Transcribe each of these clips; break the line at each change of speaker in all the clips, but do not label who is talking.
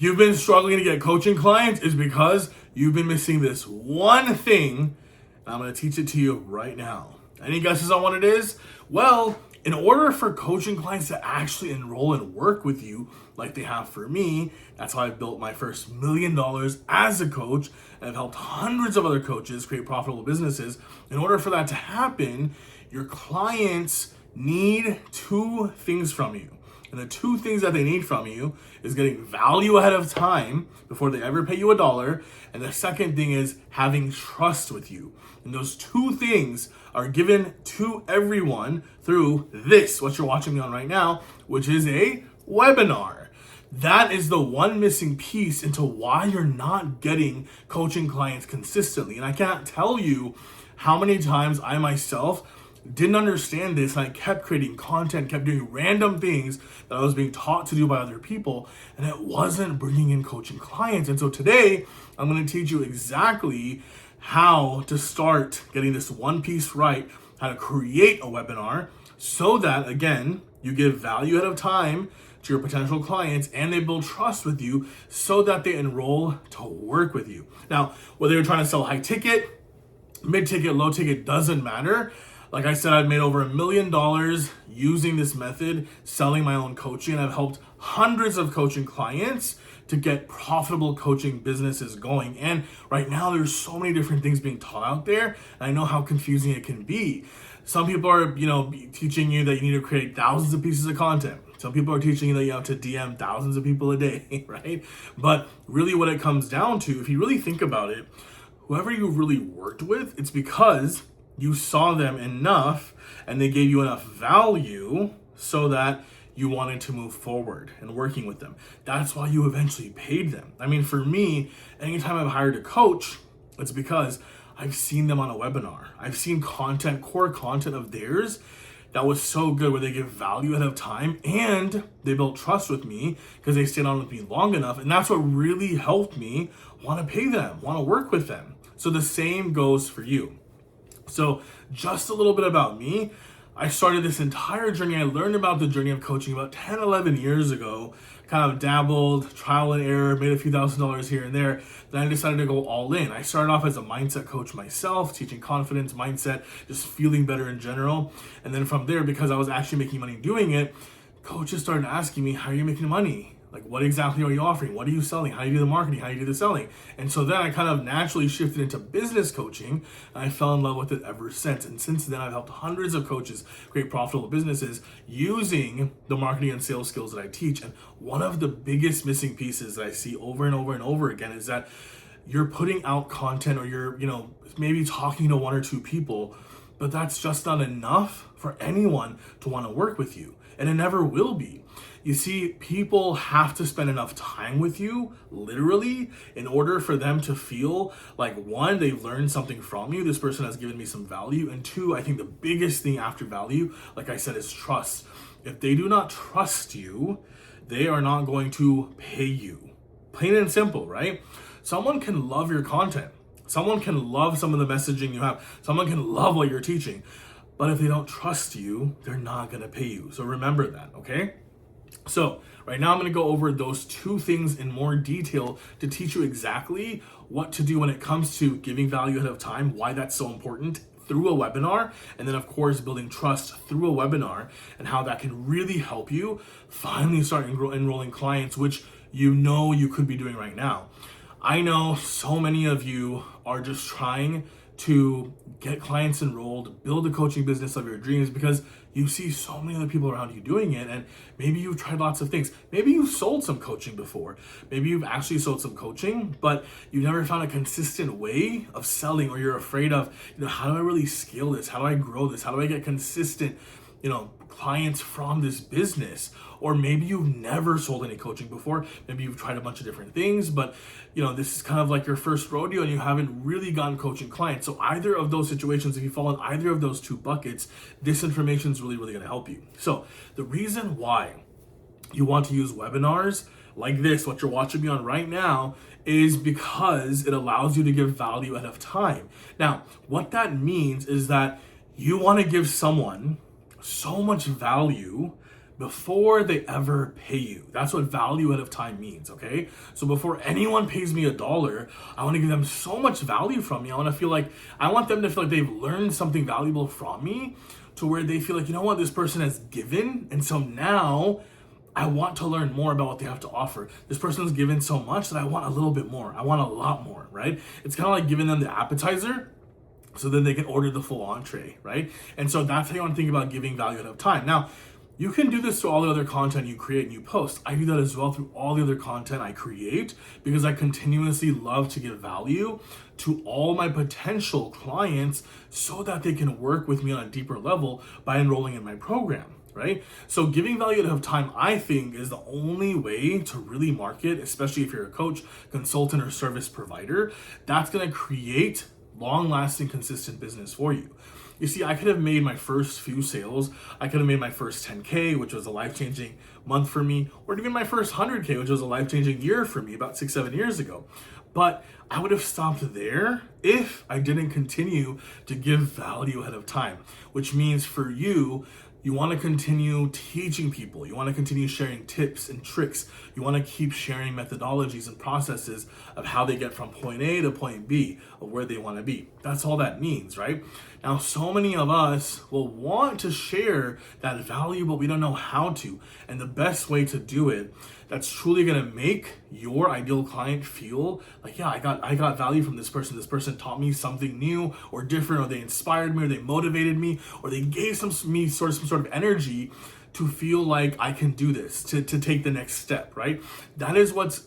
You've been struggling to get coaching clients is because you've been missing this one thing. I'm going to teach it to you right now. Any guesses on what it is? Well, in order for coaching clients to actually enroll and work with you like they have for me, that's how I built my first $1 million as a coach, and I've helped hundreds of other coaches create profitable businesses. In order for that to happen, your clients need two things from you. And the two things that they need from you is getting value ahead of time before they ever pay you a dollar. And the second thing is having trust with you. And those two things are given to everyone through this, what you're watching me on right now, which is a webinar. That is the one missing piece into why you're not getting coaching clients consistently. And I can't tell you how many times I myself didn't understand this, and I kept creating content, kept doing random things that I was being taught to do by other people, and it wasn't bringing in coaching clients. And so today, I'm going to teach you exactly how to start getting this one piece right, how to create a webinar so that, again, you give value ahead of time to your potential clients and they build trust with you so that they enroll to work with you. Now, whether you're trying to sell high ticket, mid ticket, low ticket, doesn't matter. Like I said, I've made over $1 million using this method, selling my own coaching, and I've helped hundreds of coaching clients to get profitable coaching businesses going. And right now, there's so many different things being taught out there, and I know how confusing it can be. Some people are, teaching you that you need to create thousands of pieces of content. Some people are teaching you that you have to DM thousands of people a day, right? But really what it comes down to, if you really think about it, whoever you really worked with, it's because you saw them enough and they gave you enough value so that you wanted to move forward and working with them. That's why you eventually paid them. I mean, for me, anytime I've hired a coach, it's because I've seen them on a webinar. I've seen core content of theirs that was so good where they give value ahead of time and they built trust with me because they stayed on with me long enough. And that's what really helped me want to pay them, want to work with them. So the same goes for you. So just a little bit about me. I started this entire journey. I learned about the journey of coaching about 10, 11 years ago, kind of dabbled, trial and error, made a few $1,000s here and there. Then I decided to go all in. I started off as a mindset coach myself, teaching confidence, mindset, just feeling better in general. And then from there, because I was actually making money doing it, coaches started asking me, how are you making money? Like, what exactly are you offering? What are you selling? How do you do the marketing? How do you do the selling? And so then I kind of naturally shifted into business coaching, and I fell in love with it ever since. And since then, I've helped hundreds of coaches create profitable businesses using the marketing and sales skills that I teach. And one of the biggest missing pieces that I see over and over and over again is that you're putting out content or you're, maybe talking to one or two people, but that's just not enough for anyone to want to work with you. And it never will be. You see, people have to spend enough time with you, literally, in order for them to feel like, one, they've learned something from you. This person has given me some value. And two, I think the biggest thing after value, like I said, is trust. If they do not trust you, they are not going to pay you. Plain and simple, right? Someone can love your content. Someone can love some of the messaging you have. Someone can love what you're teaching. But if they don't trust you, they're not going to pay you. So remember that, okay? So right now I'm going to go over those two things in more detail to teach you exactly what to do when it comes to giving value ahead of time, why that's so important through a webinar, and then of course building trust through a webinar and how that can really help you finally start enrolling clients, which you could be doing right now. I know so many of you are just trying to get clients enrolled, build a coaching business of your dreams because you see so many other people around you doing it, and maybe you've tried lots of things. Maybe you've sold some coaching before. Maybe you've actually sold some coaching, but you never found a consistent way of selling, or you're afraid of, how do I really scale this? How do I grow this? How do I get consistent, clients from this business? Or maybe you've never sold any coaching before. Maybe you've tried a bunch of different things, but this is kind of like your first rodeo and you haven't really gotten coaching clients. So either of those situations, if you fall in either of those two buckets, this information is really, really going to help you. So the reason why you want to use webinars like this, what you're watching me on right now, is because it allows you to give value ahead of time. Now, what that means is that you want to give someone so much value before they ever pay you. That's what value ahead of time means, okay? So before anyone pays me $1, I want to give them so much value from me. I want them to feel like they've learned something valuable from me, to where they feel like, you know what, this person has given, and so now I want to learn more about what they have to offer. This person has given so much that I want a little bit more. I want a lot more, right? It's kind of like giving them the appetizer so then they can order the full entree, right? And so that's how you want to think about giving value ahead of time. Now, you can do this through all the other content you create and you post. I do that as well through all the other content I create, because I continuously love to give value to all my potential clients so that they can work with me on a deeper level by enrolling in my program, right? So giving value ahead of time, I think, is the only way to really market, especially if you're a coach, consultant, or service provider. That's going to create long-lasting, consistent business for you. You see, I could have made my first few sales, I could have made my first 10K, which was a life-changing month for me, or even my first 100K, which was a life-changing year for me about 6-7 years ago. But I would have stopped there if I didn't continue to give value ahead of time, which means for you, you want to continue teaching people. You want to continue sharing tips and tricks. You want to keep sharing methodologies and processes of how they get from point A to point B of where they want to be. That's all that means, right? Now, so many of us will want to share that value, but we don't know how to. And the best way to do it that's truly going to make your ideal client feel like, yeah, I got value from this person. This person taught me something new or different, or they inspired me, or they motivated me, or they gave some sort of energy to feel like I can do this, to take the next step, right? That's what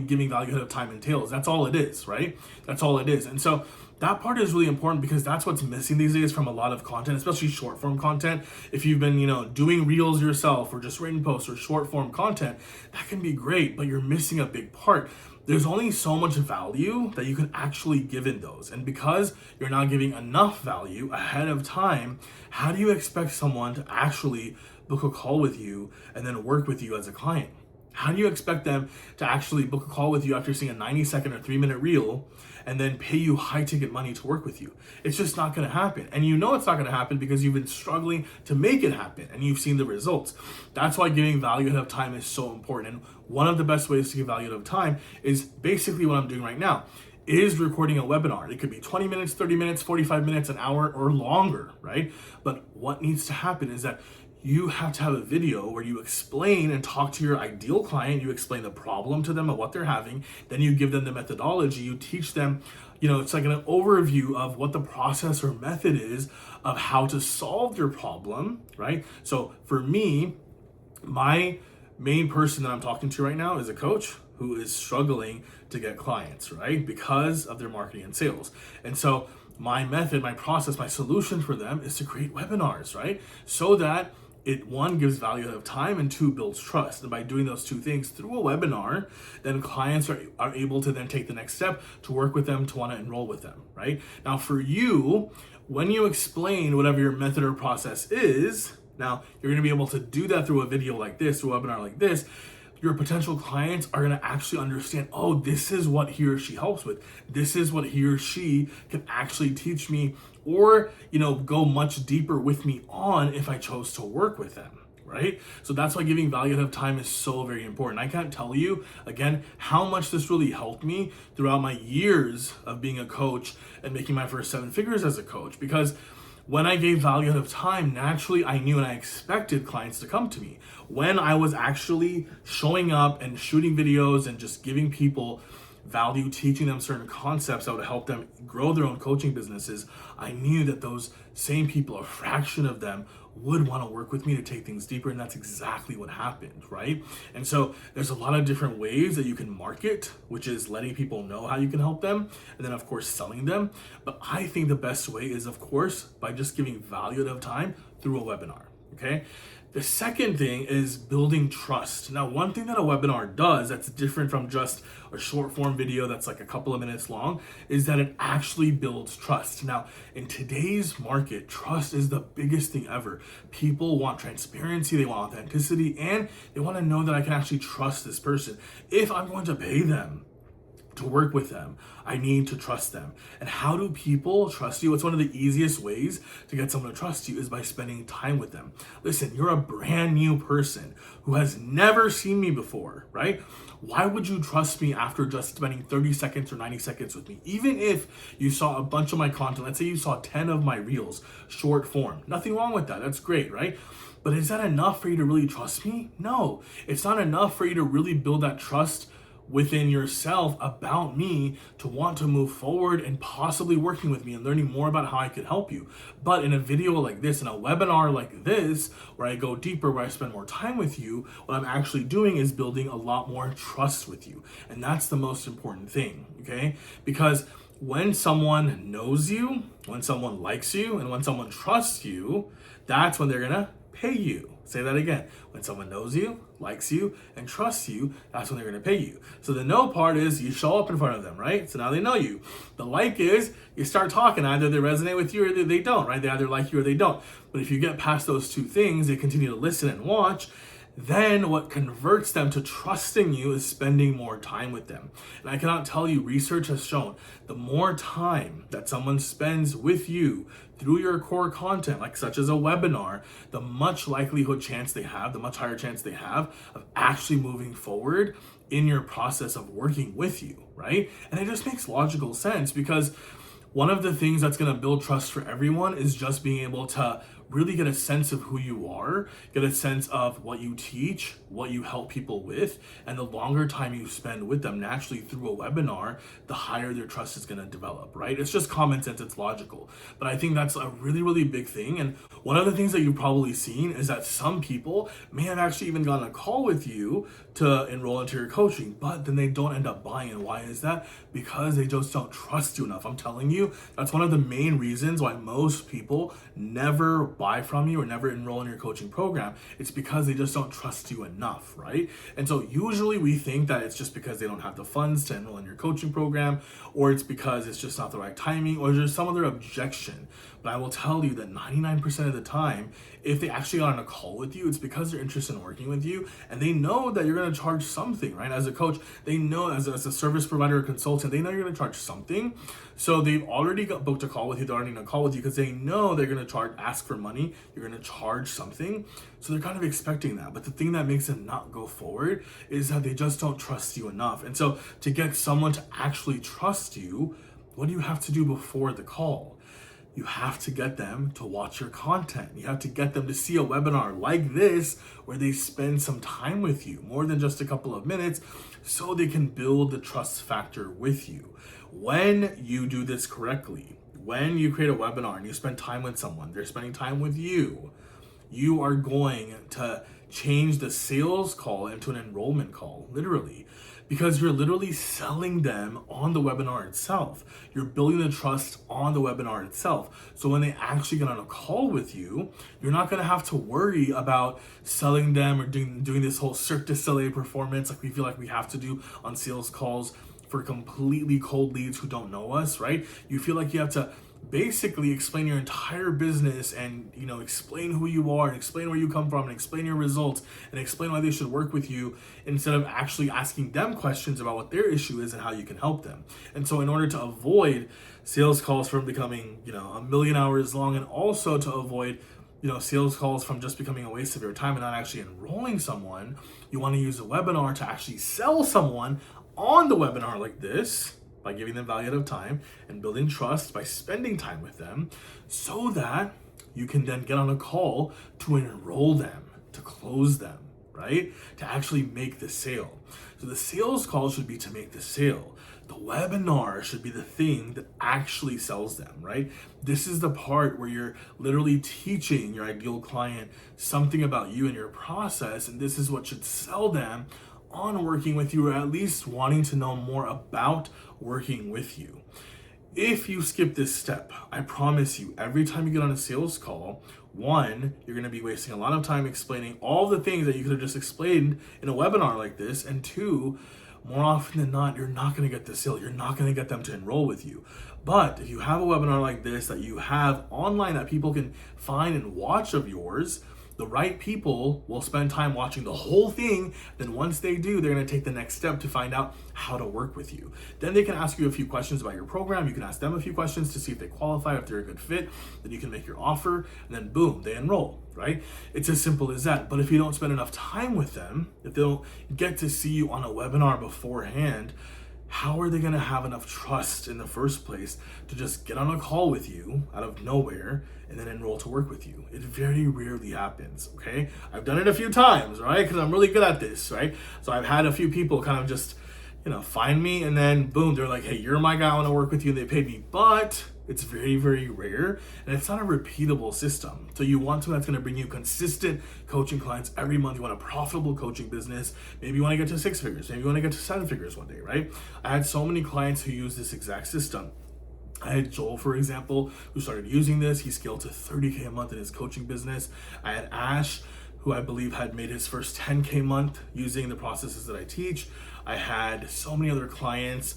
giving value ahead of time entails. That's all it is, right? That's all it is. And so that part is really important, because that's what's missing these days from a lot of content, especially short form content. If you've been, doing reels yourself, or just written posts or short form content, that can be great, but you're missing a big part. There's only so much value that you can actually give in those. And because you're not giving enough value ahead of time, how do you expect someone to actually book a call with you and then work with you as a client? How do you expect them to actually book a call with you after seeing a 90-second or 3-minute reel and then pay you high ticket money to work with you? It's just not going to happen. And you know it's not going to happen because you've been struggling to make it happen and you've seen the results. That's why giving value ahead of time is so important. And one of the best ways to give value ahead of time is basically what I'm doing right now, is recording a webinar. It could be 20 minutes, 30 minutes, 45 minutes, an hour, or longer, right? But what needs to happen is that you have to have a video where you explain and talk to your ideal client. You explain the problem to them and what they're having. Then you give them the methodology. You teach them, it's like an overview of what the process or method is of how to solve your problem, right? So for me, my main person that I'm talking to right now is a coach who is struggling to get clients, right? Because of their marketing and sales. And so my method, my process, my solution for them is to create webinars, right? So that it, one, gives value ahead of time, and two, builds trust. And by doing those two things through a webinar, then clients are able to then take the next step to work with them, to want to enroll with them, right? Now for you, when you explain whatever your method or process is, now you're going to be able to do that through a video like this, through a webinar like this. Your potential clients are going to actually understand, oh, this is what he or she helps with. This is what he or she can actually teach me, or, go much deeper with me on if I chose to work with them, right? So that's why giving value ahead of time is so very important. I can't tell you, again, how much this really helped me throughout my years of being a coach and making my first 7 figures as a coach, because when I gave value ahead of time, naturally I knew and I expected clients to come to me. When I was actually showing up and shooting videos and just giving people value, teaching them certain concepts that would help them grow their own coaching businesses, I knew that those same people, a fraction of them, would want to work with me to take things deeper, and that's exactly what happened, right? And so there's a lot of different ways that you can market, which is letting people know how you can help them, and then of course selling them. But I think the best way is, of course, by just giving value ahead of time through a webinar, okay? The second thing is building trust. Now, one thing that a webinar does that's different from just a short form video that's like a couple of minutes long is that it actually builds trust. Now, in today's market, trust is the biggest thing ever. People want transparency, they want authenticity, and they want to know that I can actually trust this person. If I'm going to pay them to work with them, I need to trust them. And how do people trust you? It's one of the easiest ways to get someone to trust you is by spending time with them. Listen, you're a brand new person who has never seen me before, right? Why would you trust me after just spending 30 seconds or 90 seconds with me? Even if you saw a bunch of my content, let's say you saw 10 of my reels, short form, nothing wrong with that. That's great, right? But is that enough for you to really trust me? No, it's not enough for you to really build that trust within yourself about me to want to move forward and possibly working with me and learning more about how I could help you. But in a video like this, in a webinar like this, where I go deeper, where I spend more time with you, what I'm actually doing is building a lot more trust with you. And that's the most important thing, okay? Because when someone knows you, when someone likes you, and when someone trusts you, that's when they're gonna pay you. Say that again. When someone knows you, likes you, and trusts you, that's when they're going to pay you. So the know part is you show up in front of them, right? So now they know you. The like is you start talking. Either they resonate with you or they don't, right? They either like you or they don't. But if you get past those two things, they continue to listen and watch. Then what converts them to trusting you is spending more time with them. And I cannot tell you, research has shown the more time that someone spends with you through your core content, like such as a webinar, the much likelihood chance they have, the much higher chance they have of actually moving forward in your process of working with you, right? And it just makes logical sense because one of the things that's going to build trust for everyone is just being able to really get a sense of who you are, get a sense of what you teach, what you help people with, and the longer time you spend with them naturally through a webinar, the higher their trust is going to develop, right? It's just common sense, it's logical. But I think that's a really, really big thing. And one of the things that you've probably seen is that some people may have actually even gotten a call with you to enroll into your coaching, but then they don't end up buying. And why is that? Because they just don't trust you enough. I'm telling you, that's one of the main reasons why most people never buy from you or never enroll in your coaching program. It's because they just don't trust you enough, right? And so usually we think that it's just because they don't have the funds to enroll in your coaching program, or it's because it's just not the right timing, or there's some other objection. But I will tell you that 99% of the time, if they actually got on a call with you, it's because they're interested in working with you and they know that you're going to charge something, right? As a coach, they know as a service provider or consultant, they know you're going to charge something. So they've already booked a call with you. They're already going to call with you because they know they're going to ask for money. You're going to charge something. So they're kind of expecting that. But the thing that makes them not go forward is that they just don't trust you enough. And so to get someone to actually trust you, what do you have to do before the call? You have to get them to watch your content. You have to get them to see a webinar like this where they spend some time with you, more than just a couple of minutes, so they can build the trust factor with you. When you do this correctly, when you create a webinar and you spend time with someone, they're spending time with you, you are going to change the sales call into an enrollment call, literally. Because you're literally selling them on the webinar itself. You're building the trust on the webinar itself. So when they actually get on a call with you, you're not gonna have to worry about selling them or doing this whole Cirque du Soleil performance like we feel like we have to do on sales calls for completely cold leads who don't know us, right? You feel like you have to basically explain your entire business and explain who you are and explain where you come from and explain your results and explain why they should work with you, instead of actually asking them questions about what their issue is and how you can help them. And so in order to avoid sales calls from becoming a million hours long, and also to avoid sales calls from just becoming a waste of your time and not actually enrolling someone, you want to use a webinar to actually sell someone on the webinar like this, by giving them value out of time and building trust by spending time with them, so that you can then get on a call to enroll them, to close them, right? To actually make the sale. So the sales call should be to make the sale. The webinar should be the thing that actually sells them, right? This is the part where you're literally teaching your ideal client something about you and your process, and this is what should sell them on working with you, or at least wanting to know more about working with you. If you skip this step, I promise you, every time you get on a sales call, one, you're going to be wasting a lot of time explaining all the things that you could have just explained in a webinar like this, and two, more often than not, you're not going to get the sale. You're not going to get them to enroll with you. But if you have a webinar like this that you have online that people can find and watch of yours, The right people will spend time watching the whole thing. Then once they do, they're going to take the next step to find out how to work with you. Then they can ask you a few questions about your program. You can ask them a few questions to see if they qualify, if they're a good fit. Then you can make your offer, and then boom, they enroll, right? It's as simple as that. But if you don't spend enough time with them, if they don't get to see you on a webinar beforehand, how are they going to have enough trust in the first place to just get on a call with you out of nowhere and then enroll to work with you? It very rarely happens, okay? I've done it a few times, right? Because I'm really good at this, right? So I've had a few people kind of just, find me, and then boom, they're like, hey, you're my guy, I want to work with you, and they paid me. But it's very, very rare, and it's not a repeatable system. So you want something that's going to bring you consistent coaching clients every month. You want a profitable coaching business. Maybe you want to get to 6 figures. Maybe you want to get to 7 figures one day, right? I had so many clients who use this exact system. I had Joel, for example, who started using this. He scaled to 30K a month in his coaching business. I had Ash, who I believe had made his first 10K month using the processes that I teach. I had so many other clients,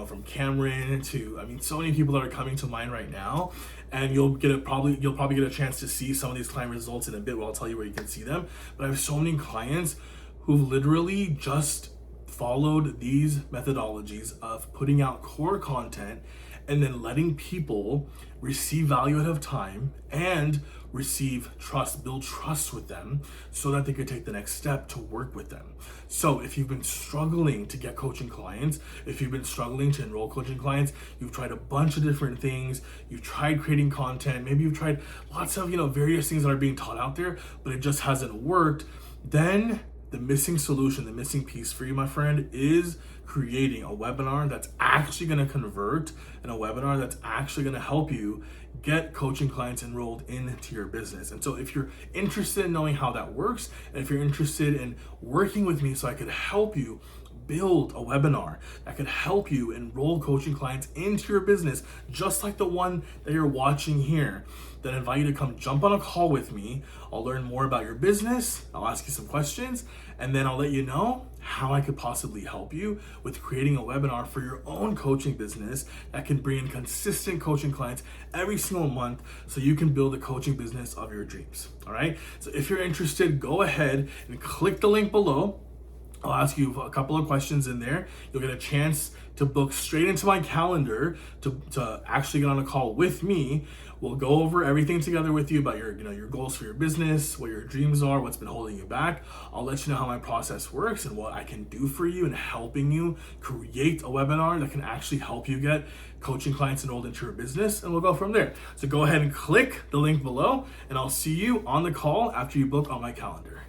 from Cameron to, so many people that are coming to mind right now. And you'll probably get a chance to see some of these client results in a bit where I'll tell you where you can see them. But I have so many clients who've literally just followed these methodologies of putting out core content and then letting people receive value ahead of time and receive trust, build trust with them so that they could take the next step to work with them. So if you've been struggling to get coaching clients, if you've been struggling to enroll coaching clients, you've tried a bunch of different things, you've tried creating content, maybe you've tried lots of, various things that are being taught out there, but it just hasn't worked, then the missing solution, the missing piece for you, my friend, is creating a webinar that's actually going to convert and a webinar that's actually going to help you get coaching clients enrolled into your business. And so if you're interested in knowing how that works, and if you're interested in working with me so I could help you build a webinar that could help you enroll coaching clients into your business, just like the one that you're watching here, then I invite you to come jump on a call with me. I'll learn more about your business. I'll ask you some questions, and then I'll let you know how I could possibly help you with creating a webinar for your own coaching business that can bring in consistent coaching clients every single month so you can build a coaching business of your dreams. All right. So if you're interested, go ahead and click the link below. I'll ask you a couple of questions in there. You'll get a chance to book straight into my calendar to actually get on a call with me. We'll go over everything together with you about your goals for your business, what your dreams are, what's been holding you back. I'll let you know how my process works and what I can do for you in helping you create a webinar that can actually help you get coaching clients enrolled into your business, and we'll go from there. So go ahead and click the link below, and I'll see you on the call after you book on my calendar.